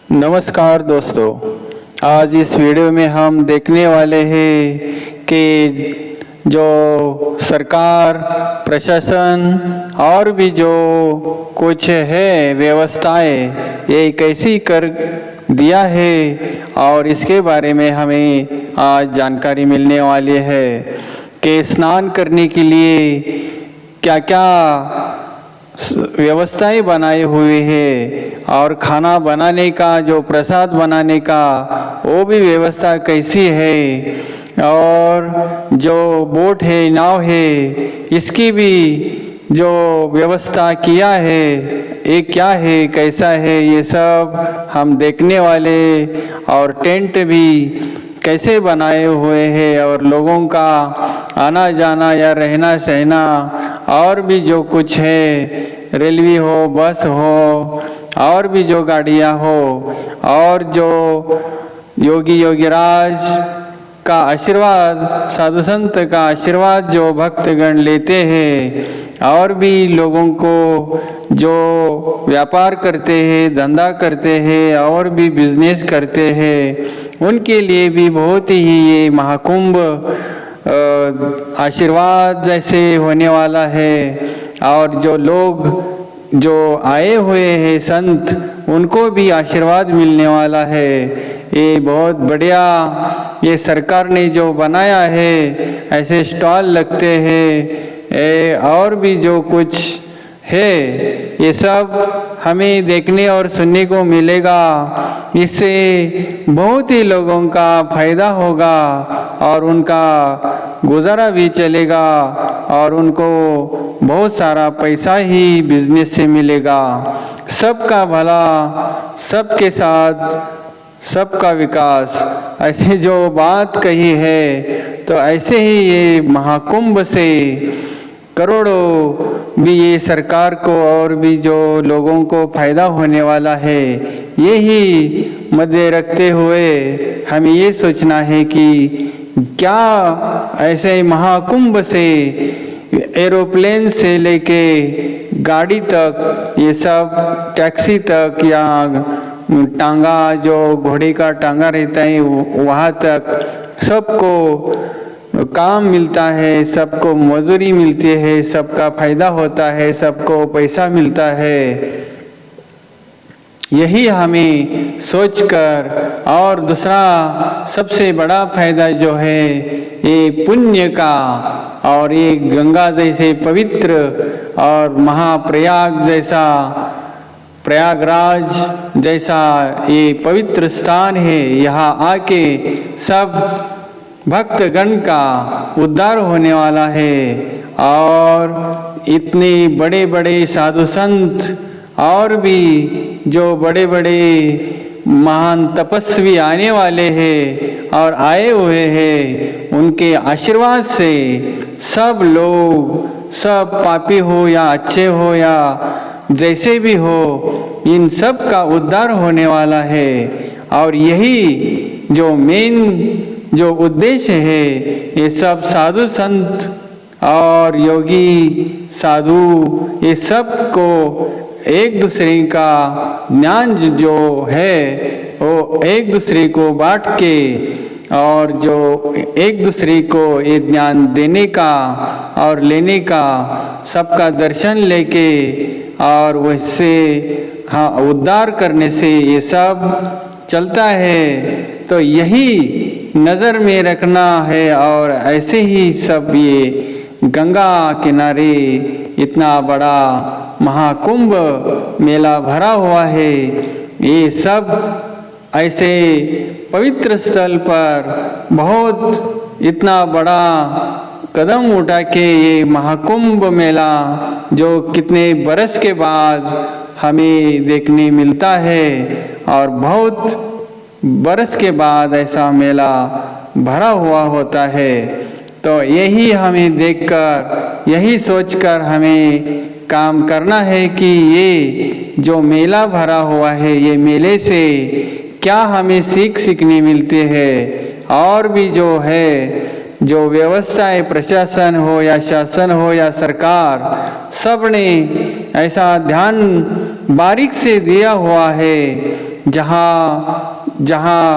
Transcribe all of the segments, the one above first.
नमस्कार दोस्तों, आज इस वीडियो में हम देखने वाले हैं कि जो सरकार, प्रशासन और भी जो कुछ है व्यवस्थाएं ये कैसी कर दिया है और इसके बारे में हमें आज जानकारी मिलने वाली है कि स्नान करने के लिए क्या क्या व्यवस्थाएं बनाए हुए हैं और खाना बनाने का, जो प्रसाद बनाने का वो भी व्यवस्था कैसी है, और जो बोट है, नाव है, इसकी भी जो व्यवस्था किया है ये क्या है, कैसा है, ये सब हम देखने वाले। और टेंट भी कैसे बनाए हुए हैं और लोगों का आना जाना या रहना सहना और भी जो कुछ है, रेलवे हो, बस हो और भी जो गाड़ियाँ हो, और जो योगी योगीराज का आशीर्वाद, साधु संत का आशीर्वाद जो भक्तगण लेते हैं, और भी लोगों को जो व्यापार करते हैं, धंधा करते हैं और भी बिजनेस करते हैं, उनके लिए भी बहुत ही ये महाकुंभ आशीर्वाद जैसे होने वाला है। और जो लोग जो आए हुए हैं संत, उनको भी आशीर्वाद मिलने वाला है। ये बहुत बढ़िया ये सरकार ने जो बनाया है, ऐसे स्टॉल लगते हैं और भी जो कुछ है, ये सब हमें देखने और सुनने को मिलेगा। इससे बहुत ही लोगों का फायदा होगा और उनका गुजारा भी चलेगा और उनको बहुत सारा पैसा ही बिजनेस से मिलेगा। सबका भला, सबके साथ सबका विकास, ऐसे जो बात कही है, तो ऐसे ही ये महाकुंभ से करोड़ों भी ये सरकार को और भी जो लोगों को फायदा होने वाला है। यही मध्य रखते हुए हमें ये सोचना है कि क्या ऐसे महाकुंभ से एरोप्लेन से लेके गाड़ी तक, ये सब टैक्सी तक या टांगा, जो घोड़े का टांगा रहता है वहाँ तक सबको काम मिलता है, सबको मजदूरी मिलती है, सबका फायदा होता है, सबको पैसा मिलता है। यही हमें सोचकर, और दूसरा सबसे बड़ा फायदा जो है ये पुण्य का, और ये गंगा जैसे पवित्र और महाप्रयाग जैसा, प्रयागराज जैसा ये पवित्र स्थान है, यहाँ आके सब भक्तगण का उद्धार होने वाला है। और इतने बड़े बड़े साधु संत और भी जो बड़े बड़े महान तपस्वी आने वाले हैं और आए हुए हैं, उनके आशीर्वाद से सब लोग, सब पापी हो या अच्छे हो या जैसे भी हो, इन सब का उद्धार होने वाला है। और यही जो मेन जो उद्देश्य है, ये सब साधु संत और योगी साधु, ये सब को एक दूसरे का ज्ञान जो है वो एक दूसरे को बांट के, और जो एक दूसरे को ये ज्ञान देने का और लेने का, सबका दर्शन लेके और वैसे हाँ उद्धार करने से ये सब चलता है। तो यही नज़र में रखना है। और ऐसे ही सब ये गंगा किनारे इतना बड़ा महाकुंभ मेला भरा हुआ है, ये सब ऐसे पवित्र स्थल पर बहुत इतना बड़ा कदम उठा के ये महाकुंभ मेला जो कितने बरस के बाद हमें देखने मिलता है, और बहुत बरस के बाद ऐसा मेला भरा हुआ होता है। तो यही हमें देखकर, यही सोचकर हमें काम करना है कि ये जो मेला भरा हुआ है, ये मेले से क्या हमें सीखने मिलते हैं, और भी जो है जो व्यवस्था है, प्रशासन हो या शासन हो या सरकार, सब ने ऐसा ध्यान बारीक से दिया हुआ है जहाँ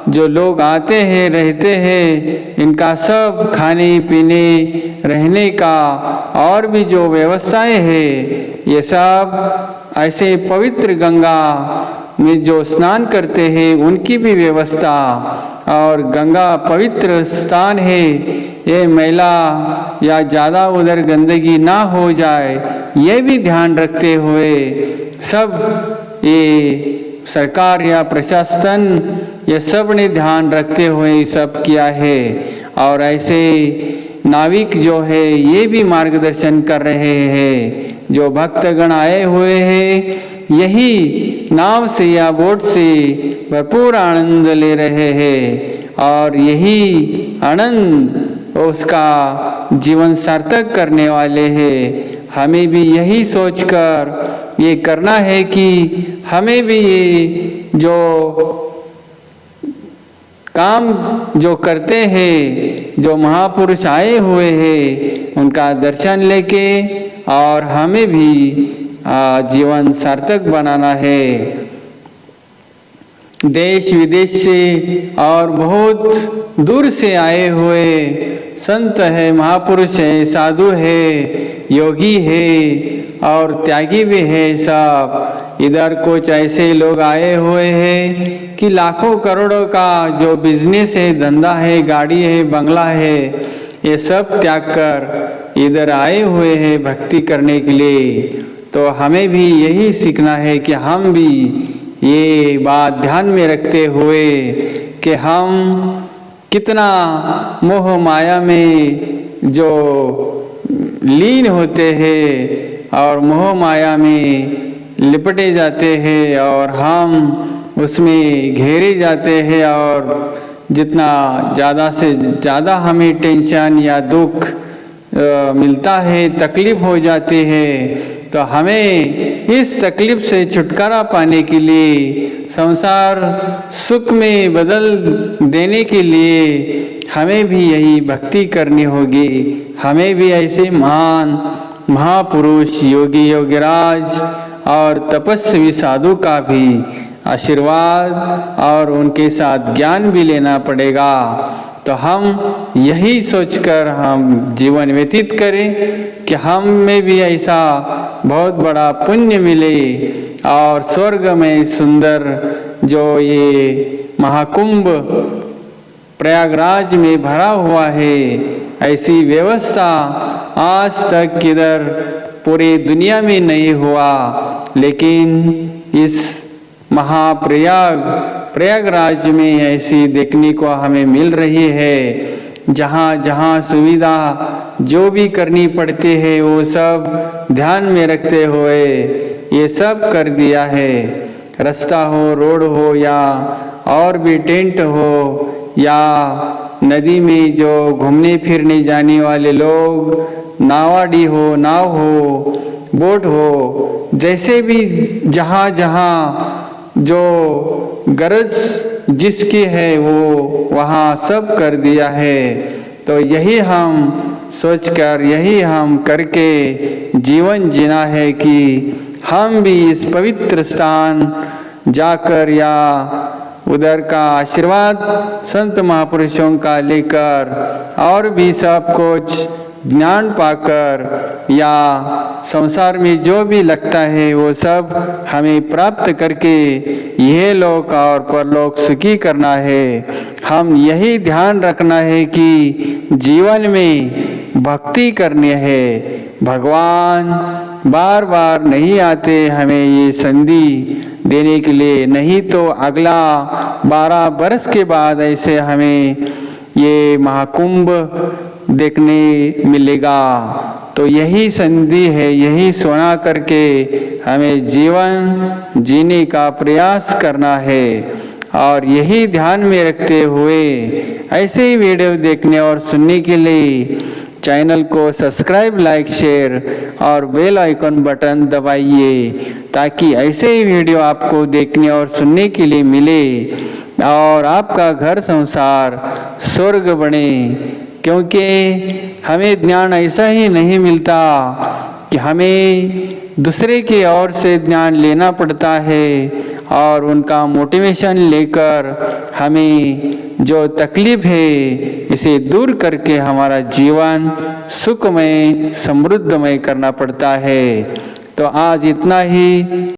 जो लोग आते हैं रहते हैं, इनका सब खाने पीने रहने का और भी जो व्यवस्थाएं हैं, ये सब ऐसे पवित्र गंगा में जो स्नान करते हैं उनकी भी व्यवस्था, और गंगा पवित्र स्थान है, ये मैला या ज़्यादा उधर गंदगी ना हो जाए ये भी ध्यान रखते हुए सब ये सरकार या प्रशासन ये सब ने ध्यान रखते हुए सब किया है। और ऐसे नाविक जो है ये भी मार्गदर्शन कर रहे हैं, जो भक्तगण आए हुए हैं यही नाव से या बोट से भरपूर आनंद ले रहे हैं, और यही आनंद उसका जीवन सार्थक करने वाले हैं। हमें भी यही सोचकर ये करना है कि हमें भी ये जो काम जो करते हैं, जो महापुरुष आए हुए हैं उनका दर्शन लेके और हमें भी जीवन सार्थक बनाना है। देश विदेश से और बहुत दूर से आए हुए संत है, महापुरुष है, साधु है, योगी है और त्यागी भी है, सब इधर कुछ ऐसे लोग आए हुए हैं कि लाखों करोड़ों का जो बिजनेस है, धंधा है, गाड़ी है, बंगला है, ये सब त्याग कर इधर आए हुए हैं भक्ति करने के लिए। तो हमें भी यही सीखना है कि हम भी ये बात ध्यान में रखते हुए कि हम कितना मोह माया में जो लीन होते हैं और मोह माया में लिपटे जाते हैं और हम उसमें घेरे जाते हैं, और जितना ज़्यादा से ज़्यादा हमें टेंशन या दुख मिलता है, तकलीफ हो जाती है, तो हमें इस तकलीफ से छुटकारा पाने के लिए, संसार सुख में बदल देने के लिए हमें भी यही भक्ति करनी होगी। हमें भी ऐसे महान महापुरुष, योगी योगीराज और तपस्वी साधु का भी आशीर्वाद और उनके साथ ज्ञान भी लेना पड़ेगा। तो हम यही सोचकर हम जीवन व्यतीत करें कि हम में भी ऐसा बहुत बड़ा पुण्य मिले और स्वर्ग में सुंदर जो ये महाकुंभ प्रयागराज में भरा हुआ है, ऐसी व्यवस्था आज तक किधर पूरी दुनिया में नहीं हुआ, लेकिन इस प्रयागराज में ऐसी देखने को हमें मिल रही है। जहाँ जहाँ सुविधा जो भी करनी पड़ती है वो सब ध्यान में रखते हुए ये सब कर दिया है। रास्ता हो, रोड हो या और भी टेंट हो या नदी में जो घूमने फिरने जाने वाले लोग, नावाडी हो, नाव हो, बोट हो, जैसे भी जहाँ जहाँ जो गरज जिसकी है वो वहाँ सब कर दिया है। तो यही हम सोचकर, यही हम करके जीवन जीना है कि हम भी इस पवित्र स्थान जाकर या उधर का आशीर्वाद संत महापुरुषों का लेकर और भी सब कुछ ज्ञान पाकर या संसार में जो भी लगता है वो सब हमें प्राप्त करके यह लोक और परलोक सुखी करना है। हम यही ध्यान रखना है कि जीवन में भक्ति करनी है। भगवान बार बार नहीं आते हमें ये संधि देने के लिए, नहीं तो अगला 12 बरस के बाद ऐसे हमें ये महाकुंभ देखने मिलेगा। तो यही संधि है, यही सोना करके हमें जीवन जीने का प्रयास करना है। और यही ध्यान में रखते हुए ऐसे ही वीडियो देखने और सुनने के लिए चैनल को सब्सक्राइब, लाइक, शेयर और बेल आइकन बटन दबाइए, ताकि ऐसे ही वीडियो आपको देखने और सुनने के लिए मिले और आपका घर संसार स्वर्ग बने। क्योंकि हमें ज्ञान ऐसा ही नहीं मिलता कि हमें दूसरे की ओर से ज्ञान लेना पड़ता है और उनका मोटिवेशन लेकर हमें जो तकलीफ है इसे दूर करके हमारा जीवन सुखमय समृद्धमय करना पड़ता है। तो आज इतना ही।